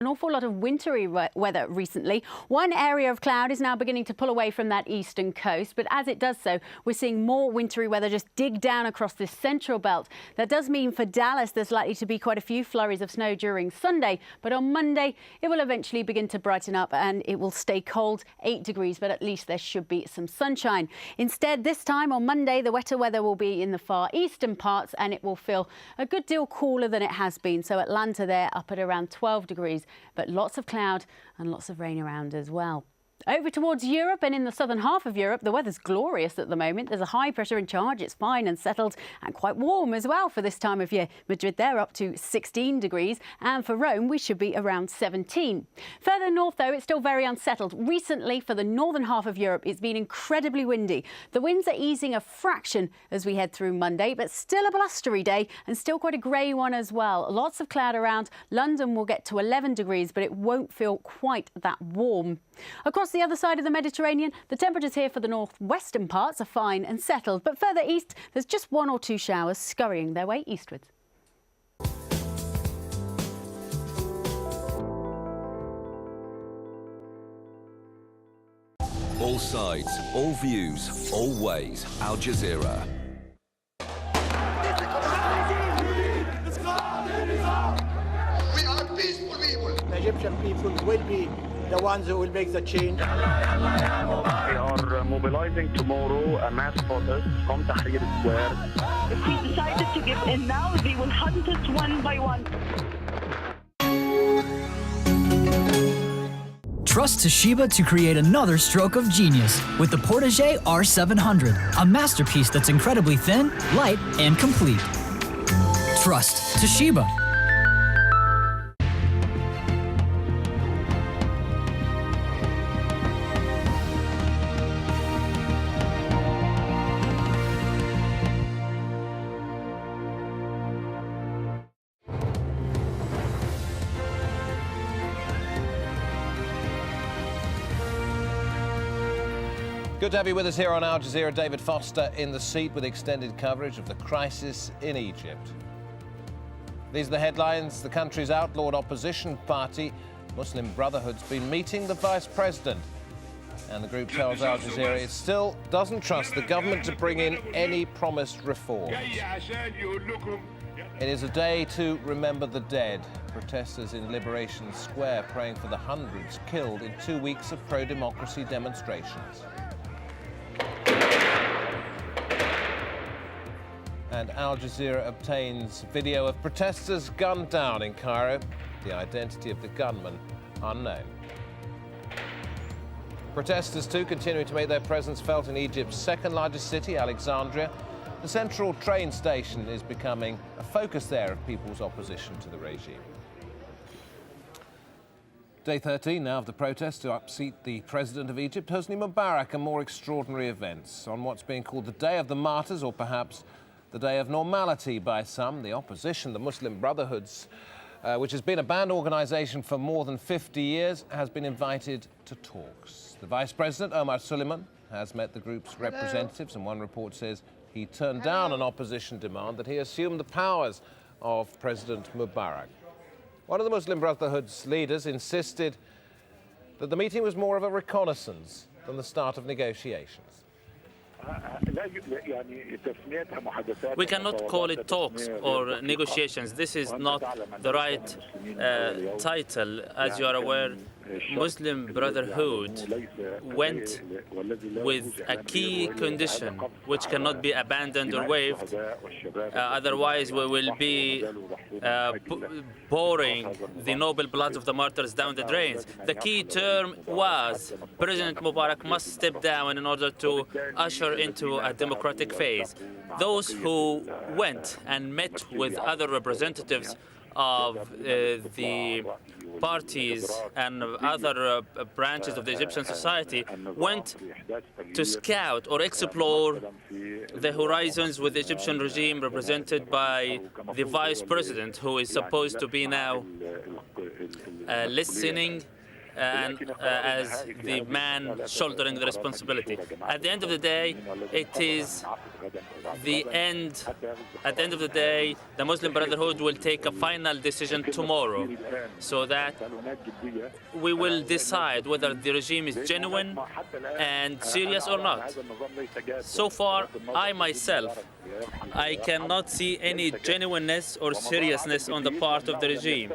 An awful lot of wintry weather recently. One area of cloud is now beginning to pull away from that eastern coast, but as it does so, we're seeing more wintry weather just dig down across this central belt. That does mean for Dallas there's likely to be quite a few flurries of snow during Sunday, but on Monday it will eventually begin to brighten up and it will stay cold, 8 degrees, but at least there should be some sunshine. Instead, this time on Monday, the wetter weather will be in the far eastern parts and it will feel a good deal cooler than it has been. So Atlanta there up at around 12 degrees. But lots of cloud and lots of rain around as well. Over towards Europe and in the southern half of Europe, the weather's glorious at the moment. There's a high pressure in charge. It's fine and settled and quite warm as well for this time of year. Madrid, they're up to 16 degrees. And for Rome, we should be around 17. Further north, though, it's still very unsettled. Recently, for the northern half of Europe, it's been incredibly windy. The winds are easing a fraction as we head through Monday, but still a blustery day and still quite a grey one as well. Lots of cloud around. London will get to 11 degrees, but it won't feel quite that warm. Across the other side of the Mediterranean, the temperatures here for the northwestern parts are fine and settled, but further east, there's just 1 or 2 showers scurrying their way eastwards. All sides, all views, all ways. Al Jazeera. We are peaceful people. The Egyptian people will be the ones who will make the change. We are mobilizing tomorrow a mass protest from Tahrir Square. If we decided to give in now, they will hunt us one by one. Trust Toshiba to create another stroke of genius with the Portage R700, a masterpiece that's incredibly thin, light, and complete. Trust Toshiba. Good to have you with us here on Al Jazeera. David Foster in the seat with extended coverage of the crisis in Egypt. These are the headlines. The country's outlawed opposition party, Muslim Brotherhood's been meeting the vice president. And the group tells Al Jazeera it still doesn't trust the government to bring in any promised reforms. It is a day to remember the dead. Protesters in Liberation Square praying for the hundreds killed in 2 weeks of pro-democracy demonstrations. And Al Jazeera obtains video of protesters gunned down in Cairo, the identity of the gunman unknown. Protesters too continuing to make their presence felt in Egypt's second largest city, Alexandria. The central train station is becoming a focus there of people's opposition to the regime. Day 13 now of the protest to unseat the president of Egypt, Hosni Mubarak, and more extraordinary events on what's being called the Day of the Martyrs, or perhaps the day of normality by some. The opposition, the Muslim Brotherhoods, which has been a banned organisation for more than 50 years, has been invited to talks. The Vice President, Omar Suleiman, has met the group's representatives, and one report says he turned down an opposition demand that he assume the powers of President Mubarak. One of the Muslim Brotherhood's leaders insisted that the meeting was more of a reconnaissance than the start of negotiations. We cannot call it talks or negotiations. This is not the right title. As you are aware, Muslim Brotherhood went with a key condition which cannot be abandoned or waived. Otherwise, we will be pouring the noble blood of the martyrs down the drains. The key term was President Mubarak must step down in order to usher into a democratic phase. Those who went and met with other representatives of the parties and other branches of the Egyptian society went to scout or explore the horizons with the Egyptian regime represented by the vice president, who is supposed to be now listening and as the man shouldering the responsibility. At the end of the day, it is the end. At the end of the day, the Muslim Brotherhood will take a final decision tomorrow, so that we will decide whether the regime is genuine and serious or not. So far, I myself, I cannot see any genuineness or seriousness on the part of the regime.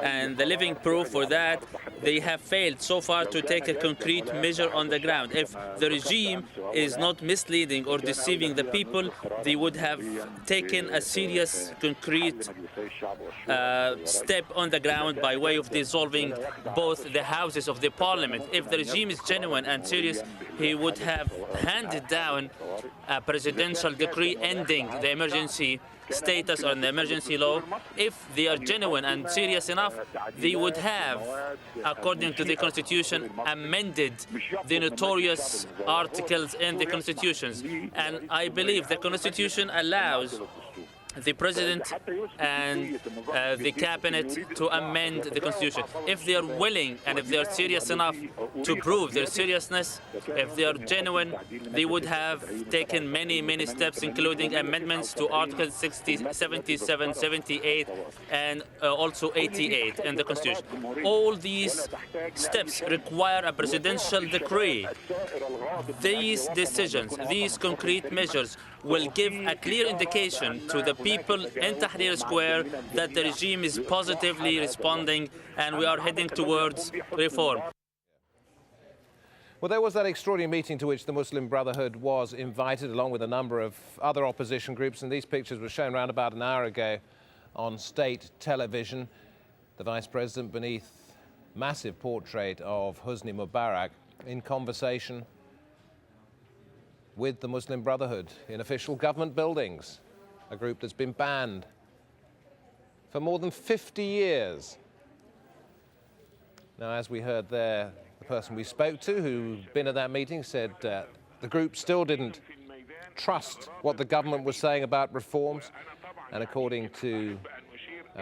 And the living proof for that, they have failed so far to take a concrete measure on the ground. If the regime is not misleading or deceiving the people, they would have taken a serious, concrete step on the ground by way of dissolving both the houses of the parliament. If the regime is genuine and serious, he would have handed down a presidential decree ending the emergency status or the emergency law. If they are genuine and serious enough, they would have, according to the Constitution, amended the notorious articles in the Constitutions. And I believe the Constitution allows the president and the cabinet to amend the constitution. If they are willing and if they are serious enough to prove their seriousness, if they are genuine, they would have taken many steps, including amendments to Articles 60, 77, 78, and also 88 in the constitution. All these steps require a presidential decree. These decisions, these concrete measures will give a clear indication to the people in Tahrir Square that the regime is positively responding and we are heading towards reform. Well, there was that extraordinary meeting to which the Muslim Brotherhood was invited, along with a number of other opposition groups, and these pictures were shown around about an hour ago on state television. The Vice President beneath massive portrait of Hosni Mubarak in conversation with the Muslim Brotherhood in official government buildings, a group that's been banned for more than 50 years. Now, as we heard there, the person we spoke to who'd been at that meeting said the group still didn't trust what the government was saying about reforms. And according to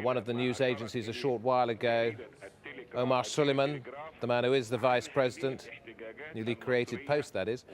one of the news agencies a short while ago, Omar Suleiman, the man who is the vice president, newly created post that is,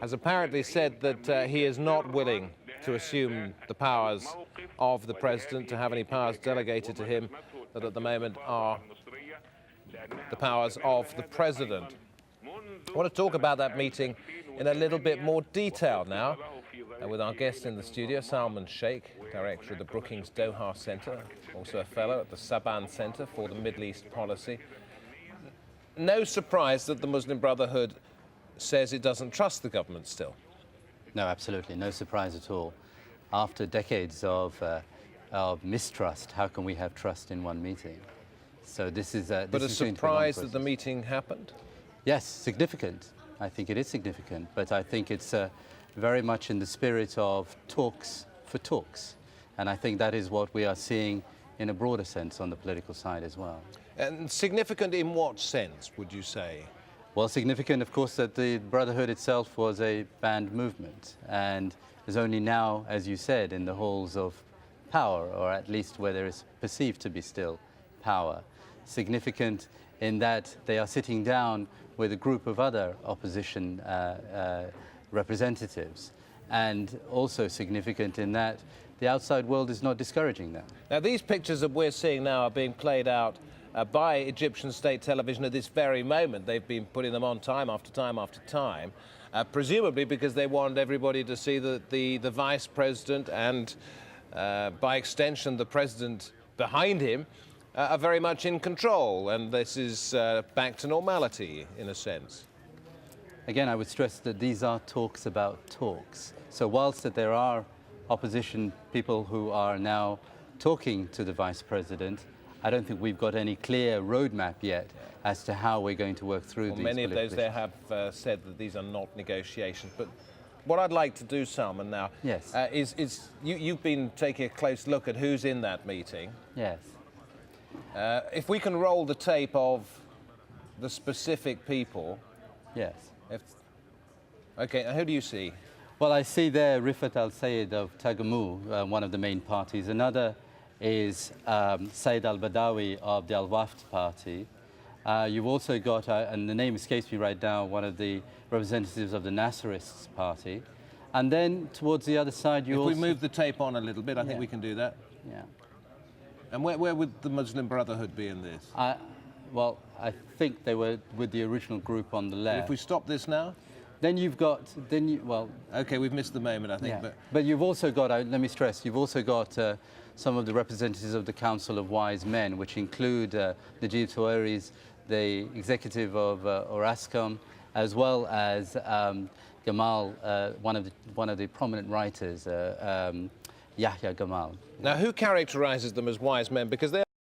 has apparently said that he is not willing to assume the powers of the president, to have any powers delegated to him that at the moment are the powers of the president. I want to talk about that meeting in a little bit more detail now with our guest in the studio, Salman Sheikh, director of the Brookings Doha Center, also a fellow at the Saban Center for the Middle East Policy. No surprise that the Muslim Brotherhood says it doesn't trust the government still. No, absolutely, no surprise at all. After decades of mistrust, how can we have trust in one meeting? So this is but a surprise that the meeting happened? Yes, significant. I think it is significant, but I think it's very much in the spirit of talks for talks. And I think that is what we are seeing in a broader sense on the political side as well. And significant in what sense, would you say? Well, significant, of course, that the Brotherhood itself was a banned movement and is only now, as you said, in the halls of power, or at least where there is perceived to be still power. Significant in that they are sitting down with a group of other opposition representatives, and also significant in that the outside world is not discouraging them. Now, these pictures that we're seeing now are being played out by Egyptian state television at this very moment. They've been putting them on time after time after time, presumably because they want everybody to see that the vice president and, by extension, the president behind him are very much in control, and this is back to normality, in a sense. Again, I would stress that these are talks about talks. So whilst that there are opposition people who are now talking to the vice president, I don't think we've got any clear roadmap yet as to how we're going to work through these. Many of those there have said that these are not negotiations. But what I'd like to do, Salman, now, yes, is you've been taking a close look at who's in that meeting. Yes. If we can roll the tape of the specific people. Yes. Okay, who do you see? Well, I see there Rifat al-Sayed of Tagamu, one of the main parties. Another is Said al-Badawi of the Al-Wafd party. You've also got, and the name escapes me right now, one of the representatives of the Nasserists party. And then towards the other side, you If also... we move the tape on a little bit, I think Yeah. we can do that. Yeah. And where would the Muslim Brotherhood be in this? Well, I think they were with the original group on the left. If we stop this now? Then you've got, well... OK, we've missed the moment, I think. Yeah. But you've also got, let me stress, you've also got some of the representatives of the Council of Wise Men, which include Najib Touairis, the executive of Orascom, as well as Gamal, one of the prominent writers, Yahya Gamal. Now, who characterises them as wise men? Because they